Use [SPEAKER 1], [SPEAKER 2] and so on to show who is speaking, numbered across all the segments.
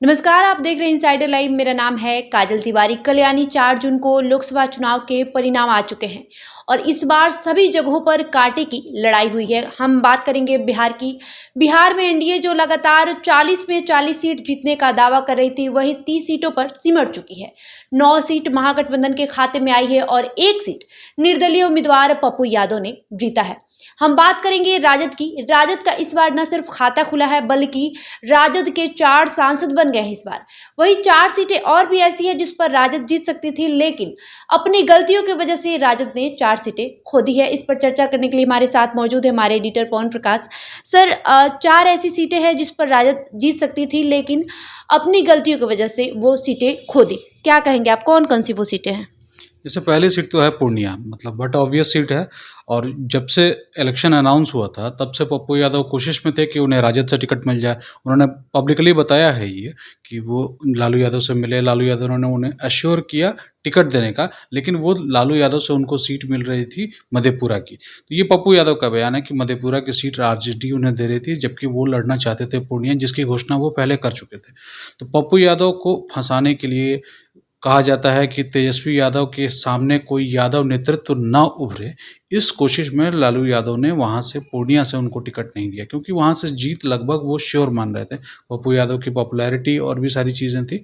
[SPEAKER 1] नमस्कार, आप देख रहे हैं इनसाइडर लाइव। मेरा नाम है काजल तिवारी। कल यानी 4 जून को लोकसभा चुनाव के परिणाम आ चुके हैं और इस बार सभी जगहों पर कांटे की लड़ाई हुई है। हम बात करेंगे बिहार की। बिहार में एनडीए जो लगातार 40 में 40 सीट जीतने का दावा कर रही थी, वही 30 सीटों पर सिमट चुकी है। 9 सीट महागठबंधन के खाते में आई है और 1 सीट निर्दलीय उम्मीदवार पप्पू यादव ने जीता है। हम बात करेंगे राजद की। राजद का इस बार न सिर्फ खाता खुला है, बल्कि राजद के 4 सांसद बन गए हैं इस बार। वही 4 सीटें और भी ऐसी है जिस पर राजद जीत सकती थी, लेकिन अपनी गलतियों की वजह से राजद ने 4 सीटें खो दी है। इस पर चर्चा करने के लिए हमारे साथ मौजूद है हमारे एडिटर पवन प्रकाश सर। 4 ऐसी सीटें हैं जिस पर राजद जीत सकती थी, लेकिन अपनी गलतियों की वजह से वो सीटें खो दी। क्या कहेंगे आप, कौन कौन सी वो सीटें हैं?
[SPEAKER 2] जैसे पहली सीट तो है पूर्णिया, मतलब बट ऑब्वियस सीट है। और जब से इलेक्शन अनाउंस हुआ था तब से पप्पू यादव कोशिश में थे कि उन्हें राजद से टिकट मिल जाए। उन्होंने पब्लिकली बताया है ये कि वो लालू यादव से मिले, लालू यादव ने उन्हें एश्योर किया टिकट देने का, लेकिन वो लालू यादव से उनको सीट मिल रही थी मधेपुरा की। तो ये पप्पू यादव का बयान है कि मधेपुरा की सीट आरजेडी उन्हें दे रही थी, जबकि वो लड़ना चाहते थे पूर्णिया, जिसकी घोषणा वो पहले कर चुके थे। तो पप्पू यादव को फंसाने के लिए कहा जाता है कि तेजस्वी यादव के सामने कोई यादव नेतृत्व न उभरे, इस कोशिश में लालू यादव ने वहाँ से पूर्णिया से उनको टिकट नहीं दिया, क्योंकि वहाँ से जीत लगभग वो श्योर मान रहे थे। पप्पू यादव की पॉपुलैरिटी और भी सारी चीज़ें थी।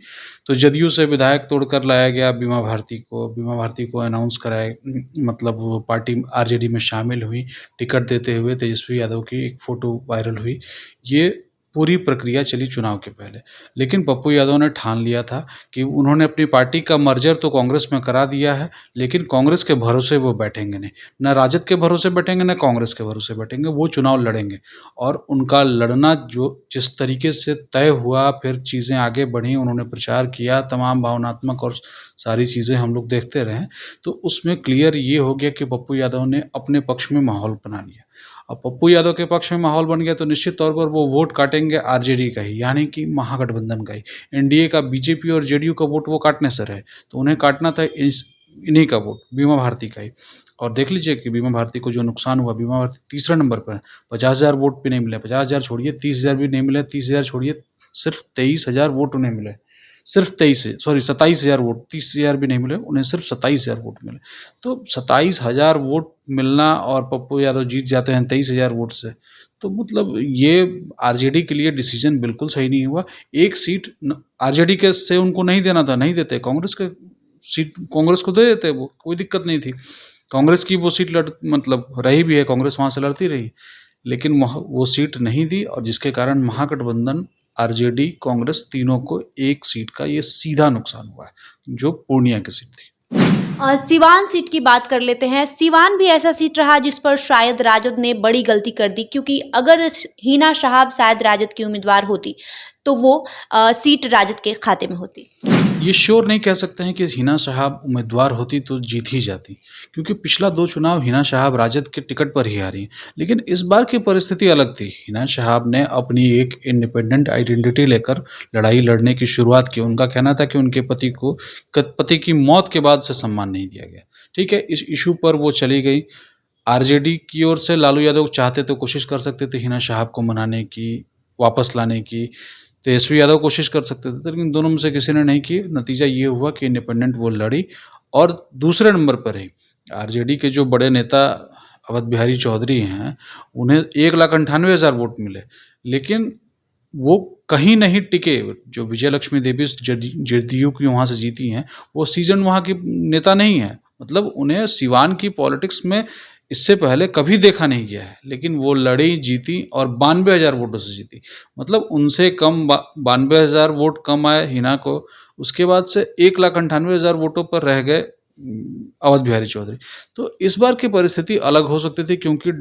[SPEAKER 2] तो जदयू से विधायक तोड़कर लाया गया बीमा भारती को अनाउंस कराया, मतलब वो पार्टी आरजेडी में शामिल हुई। टिकट देते हुए तेजस्वी यादव की एक फ़ोटो वायरल हुई। ये पूरी प्रक्रिया चली चुनाव के पहले। लेकिन पप्पू यादव ने ठान लिया था कि उन्होंने अपनी पार्टी का मर्जर तो कांग्रेस में करा दिया है, लेकिन कांग्रेस के भरोसे वो बैठेंगे नहीं। ना राजद के भरोसे बैठेंगे, ना कांग्रेस के भरोसे बैठेंगे। वो चुनाव लड़ेंगे और उनका लड़ना जो जिस तरीके से तय हुआ, फिर चीज़ें आगे बढ़ी, उन्होंने प्रचार किया, तमाम भावनात्मक और सारी चीज़ें हम लोग देखते रहे। तो उसमें क्लियर ये हो गया कि पप्पू यादव ने अपने पक्ष में माहौल बना लिया। अब पप्पू यादव के पक्ष में माहौल बन गया तो निश्चित तौर पर वो वोट काटेंगे आरजेडी का ही, यानी कि महागठबंधन का ही। एनडीए का, बीजेपी और जेडीयू का वोट वो काटने से रहे, तो उन्हें काटना था इन्हीं का वोट, बीमा भारती का ही। और देख लीजिए कि बीमा भारती को जो नुकसान हुआ, बीमा भारती तीसरा नंबर पर है। 50,000 वोट भी नहीं मिले, 50,000 छोड़िए, 30,000 भी नहीं मिले, 30,000 छोड़िए, सिर्फ 23,000 वोट उन्हें मिले। सिर्फ 27,000 वोट, 30,000 भी नहीं मिले, उन्हें सिर्फ 27,000 वोट मिले। तो 27,000 वोट मिलना और पप्पू यादव जीत जाते हैं 23,000 वोट से, तो मतलब ये आरजेडी के लिए डिसीजन बिल्कुल सही नहीं हुआ। एक सीट आरजेडी के से उनको नहीं देना था, नहीं देते। कांग्रेस के सीट कांग्रेस को दे देते, वो कोई दिक्कत नहीं थी। कांग्रेस की वो सीट मतलब रही भी है, कांग्रेस वहाँ से लड़ती रही, लेकिन वो सीट नहीं दी, और जिसके कारण महागठबंधन, आरजेडी, कांग्रेस तीनों को एक सीट का ये सीधा नुकसान हुआ है, जो पूर्णिया की सीट थी।
[SPEAKER 1] सिवान सीट की बात कर लेते हैं। सिवान भी ऐसा सीट रहा जिस पर शायद राजद ने बड़ी गलती कर दी, क्योंकि अगर हिना शहाब शायद राजद की उम्मीदवार होती तो वो सीट राजद के खाते में होती।
[SPEAKER 2] ये श्योर नहीं कह सकते हैं कि हिना शहाब उम्मीदवार होती तो जीत ही जाती, क्योंकि पिछला 2 चुनाव हिना शहाब राजद के टिकट पर ही हारी हैं। लेकिन इस बार की परिस्थिति अलग थी। हिना शहाब ने अपनी एक इंडिपेंडेंट आइडेंटिटी लेकर लड़ाई लड़ने की शुरुआत की। उनका कहना था कि उनके पति की मौत के बाद से सम्मान नहीं दिया गया। ठीक है, इस इशू पर वो चली गई। आरजेडी की ओर से लालू यादव चाहते तो कोशिश कर सकते थे हिना शहाब को मनाने की, वापस लाने की। तेजस्वी यादव कोशिश कर सकते थे, लेकिन दोनों में से किसी ने नहीं की। नतीजा ये हुआ कि इंडिपेंडेंट वो लड़ी और दूसरे नंबर पर रही। आरजेडी के जो बड़े नेता अवध बिहारी चौधरी हैं, उन्हें 1,98,000 वोट मिले, लेकिन वो कहीं नहीं टिके। जो विजय लक्ष्मी देवी जदयू की वहाँ से जीती हैं, वो सीजन वहाँ की नेता नहीं है। मतलब उन्हें सिवान की पॉलिटिक्स में इससे पहले कभी देखा नहीं गया है, लेकिन वो लड़ी, जीती और 92,000 वोटों से जीती। मतलब उनसे कम 92,000 वोट कम आए हिना को। उसके बाद से 1,98,000 वोटों पर रह गए अवध बिहारी चौधरी। तो इस बार की परिस्थिति अलग हो सकती थी, क्योंकि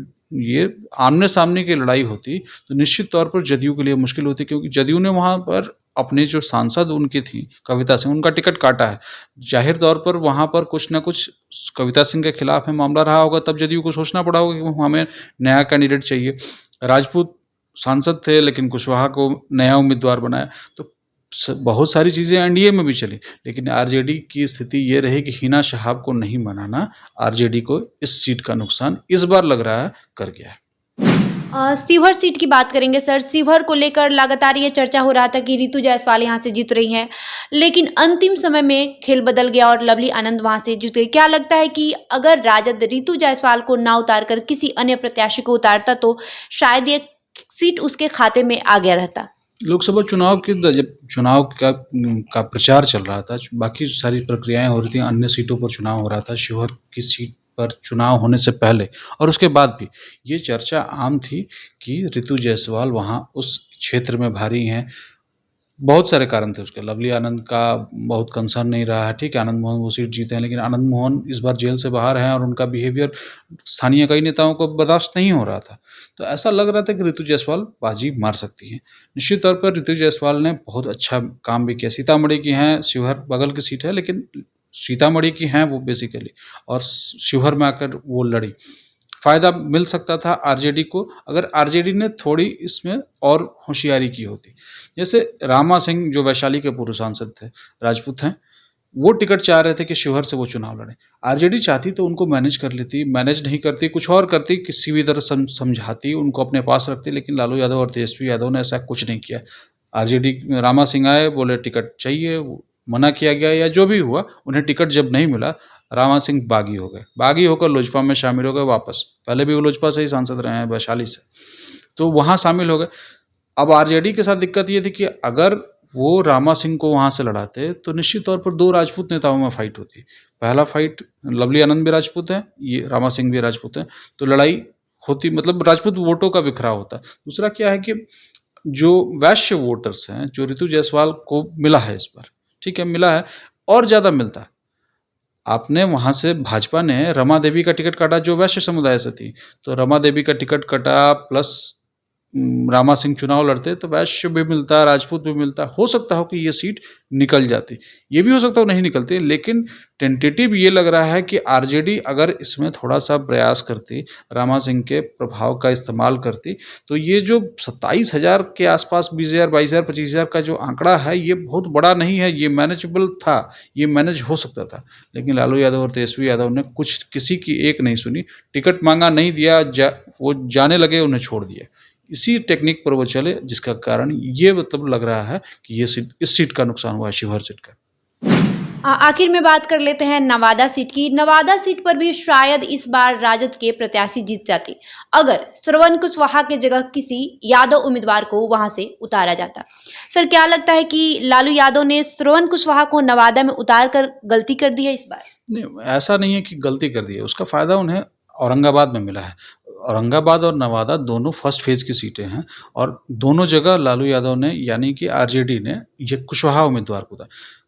[SPEAKER 2] ये आमने सामने की लड़ाई होती तो निश्चित तौर पर जदयू के लिए मुश्किल होती, क्योंकि जदयू ने वहाँ पर अपने जो सांसद उनकी थी कविता सिंह, उनका टिकट काटा है। जाहिर तौर पर वहाँ पर कुछ ना कुछ कविता सिंह के खिलाफ में मामला रहा होगा, तब जदयू को सोचना पड़ा होगा कि हमें नया कैंडिडेट चाहिए। राजपूत सांसद थे, लेकिन कुशवाहा को नया उम्मीदवार बनाया। तो बहुत सारी चीज़ें एनडीए में भी चली, लेकिन आरजेडी की स्थिति ये रही कि हिना शहाब को नहीं बनाना आरजेडी को इस सीट का नुकसान इस बार लग रहा है कर गया है।
[SPEAKER 1] शिवहर सीट की बात करेंगे सर। शिवहर को लेकर लगातार ये चर्चा हो रहा था कि रितु जायसवाल यहाँ से जीत रही हैं, लेकिन अंतिम समय में खेल बदल गया और लवली आनंद वहाँ से जीत गई। क्या लगता है कि अगर राजद रितु जायसवाल को ना उतारकर किसी अन्य प्रत्याशी को उतारता तो शायद ये सीट उसके खाते में आ गया रहता?
[SPEAKER 2] लोकसभा चुनाव के जब चुनाव का प्रचार चल रहा था, बाकी सारी प्रक्रियाएं हो रही थी, अन्य सीटों पर चुनाव हो रहा था, शिवहर की सीट पर चुनाव होने से पहले और उसके बाद भी ये चर्चा आम थी कि रितु जायसवाल वहाँ उस क्षेत्र में भारी हैं। बहुत सारे कारण थे उसके। लवली आनंद का बहुत कंसर्न नहीं रहा है, ठीक है, आनंद मोहन वो सीट जीते हैं, लेकिन आनंद मोहन इस बार जेल से बाहर हैं और उनका बिहेवियर स्थानीय कई नेताओं को बर्दाश्त नहीं हो रहा था। तो ऐसा लग रहा था कि रितु जायसवाल बाजी मार सकती हैं। निश्चित तौर पर रितु जायसवाल ने बहुत अच्छा काम भी किया। सीतामढ़ी की हैं, शिवहर बगल की सीट है, लेकिन सीतामढ़ी की हैं वो बेसिकली, और शिवहर में आकर वो लड़ी। फ़ायदा मिल सकता था आरजेडी को, अगर आरजेडी ने थोड़ी इसमें और होशियारी की होती। जैसे रामा सिंह जो वैशाली के पूर्व सांसद थे, राजपूत हैं, वो टिकट चाह रहे थे कि शिवहर से वो चुनाव लड़ें। आरजेडी चाहती तो उनको मैनेज कर लेती, मैनेज नहीं करती, कुछ और करती, किसी भी तरह समझाती, उनको अपने पास रखती, लेकिन लालू यादव और तेजस्वी यादव ने ऐसा कुछ नहीं किया। आरजेडी रामा सिंह आए, बोले टिकट चाहिए, मना किया गया या जो भी हुआ, उन्हें टिकट जब नहीं मिला, रामा सिंह बागी हो गए। बागी होकर लोजपा में शामिल हो गए वापस। पहले भी वो लोजपा से ही सांसद रहे हैं, वैशाली से, तो वहाँ शामिल हो गए। अब आरजेडी के साथ दिक्कत ये थी कि अगर वो रामा सिंह को वहाँ से लड़ाते तो निश्चित तौर पर दो राजपूत नेताओं में फाइट होती। पहला फाइट, लवली आनंद भी राजपूत हैं, ये रामा सिंह भी राजपूत हैं, तो लड़ाई होती, मतलब राजपूत वोटों का बिखराव होता। दूसरा क्या है कि जो वैश्य वोटर्स हैं, जो रितु जायसवाल को मिला है इस बार, ठीक है, मिला है और ज़्यादा मिलता है। आपने वहाँ से भाजपा ने रमा देवी का टिकट काटा जो वैश्य समुदाय से थी, तो रमा देवी का टिकट कटा प्लस रामा सिंह चुनाव लड़ते तो वैश्य भी मिलता, राजपूत भी मिलता। हो सकता हो कि ये सीट निकल जाती, ये भी हो सकता हो नहीं निकलती, लेकिन टेंटेटिव ये लग रहा है कि आरजेडी अगर इसमें थोड़ा सा प्रयास करती, रामा सिंह के प्रभाव का इस्तेमाल करती, तो ये जो 27,000 के आसपास 20,000, 22,000, 25,000 का जो आंकड़ा है, ये बहुत बड़ा नहीं है, ये मैनेजेबल था, ये मैनेज हो सकता था। लेकिन लालू यादव और तेजस्वी यादव ने कुछ किसी की एक नहीं सुनी, टिकट मांगा, नहीं दिया, वो जाने लगे, उन्हें छोड़ दिया। इसी टेक्निक पर वो चले, जिसका कारण ये मतलब लग रहा है कि ये सीट, इस सीट का नुकसान हुआ है, शिवहर सीट का।
[SPEAKER 1] आखिर में बात कर लेते हैं नवादा सीट की। नवादा सीट पर भी शायद इस बार राजद के प्रत्याशी जीत जाते अगर श्रवण कुशवाहा के जगह किसी यादव उम्मीदवार को वहां से उतारा जाता। सर, क्या लगता है कि लालू यादव ने श्रवण कुशवाहा को नवादा में उतार कर गलती कर दी है इस बार?
[SPEAKER 2] नहीं, ऐसा नहीं है कि गलती कर दी है, उसका फ़ायदा उन्हें औरंगाबाद में मिला है। औरंगाबाद और नवादा दोनों फर्स्ट फेज़ की सीटें हैं और दोनों जगह लालू यादव ने, यानी कि आरजेडी ने, ये कुशवाहा उम्मीदवार को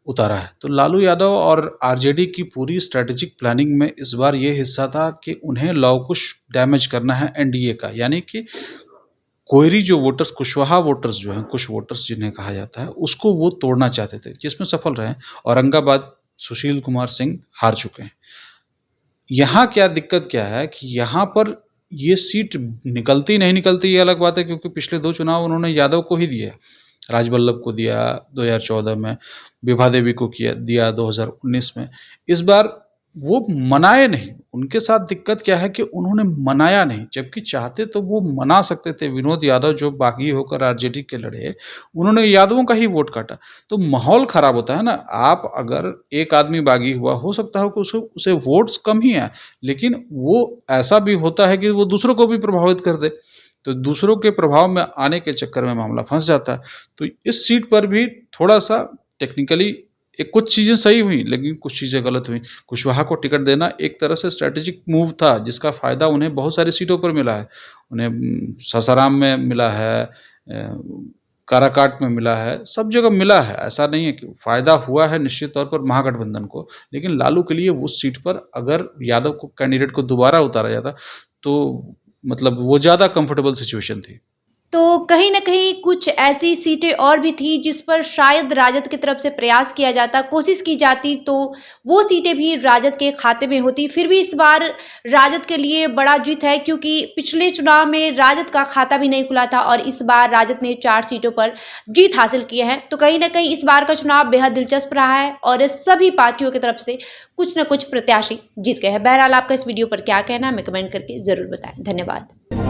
[SPEAKER 2] उतारा है। तो लालू यादव और आरजेडी की पूरी स्ट्रैटेजिक प्लानिंग में इस बार ये हिस्सा था कि उन्हें लवकुश डैमेज करना है एनडीए का, यानी कि कोयरी जो वोटर्स, कुशवाहा वोटर्स जो हैं, कुश वोटर्स जिन्हें कहा जाता है, उसको वो तोड़ना चाहते थे, जिसमें सफल रहे। औरंगाबाद सुशील कुमार सिंह हार चुके हैं। यहाँ क्या दिक्कत क्या है कि यहाँ पर ये सीट निकलती नहीं निकलती ये अलग बात है, क्योंकि पिछले 2 चुनाव उन्होंने यादव को ही दिए। राजबल्लभ को दिया 2014 में, विभा देवी को दिया 2019 में। इस बार वो मनाए नहीं, उनके साथ दिक्कत क्या है कि उन्होंने मनाया नहीं, जबकि चाहते तो वो मना सकते थे। विनोद यादव जो बागी होकर आरजेडी के लड़े, उन्होंने यादवों का ही वोट काटा, तो माहौल खराब होता है ना। आप अगर एक आदमी बागी हुआ, हो सकता हो कि उसे वोट्स कम ही आए, लेकिन वो ऐसा भी होता है कि वो दूसरों को भी प्रभावित कर दे, तो दूसरों के प्रभाव में आने के चक्कर में मामला फंस जाता है। तो इस सीट पर भी थोड़ा सा टेक्निकली कुछ चीज़ें सही हुई, लेकिन कुछ चीज़ें गलत हुई। कुशवाहा को टिकट देना एक तरह से स्ट्रैटेजिक मूव था, जिसका फ़ायदा उन्हें बहुत सारी सीटों पर मिला है। उन्हें सासाराम में मिला है, काराकाट में मिला है, सब जगह मिला है। ऐसा नहीं है कि फ़ायदा हुआ है निश्चित तौर पर महागठबंधन को, लेकिन लालू के लिए उस सीट पर अगर यादव को, कैंडिडेट को दोबारा उतारा जाता, तो मतलब वो ज़्यादा कंफर्टेबल सिचुएशन थी।
[SPEAKER 1] तो कहीं न कहीं कुछ ऐसी सीटें और भी थी जिस पर शायद राजद की तरफ से प्रयास किया जाता, कोशिश की जाती, तो वो सीटें भी राजद के खाते में होती। फिर भी इस बार राजद के लिए बड़ा जीत है, क्योंकि पिछले चुनाव में राजद का खाता भी नहीं खुला था और इस बार राजद ने 4 सीटों पर जीत हासिल की है। तो कहीं न कहीं इस बार का चुनाव बेहद दिलचस्प रहा है और सभी पार्टियों की तरफ से कुछ न कुछ प्रत्याशी जीत गए हैं। बहरहाल, आपका इस वीडियो पर क्या कहना है, हमें कमेंट करके ज़रूर बताएं। धन्यवाद।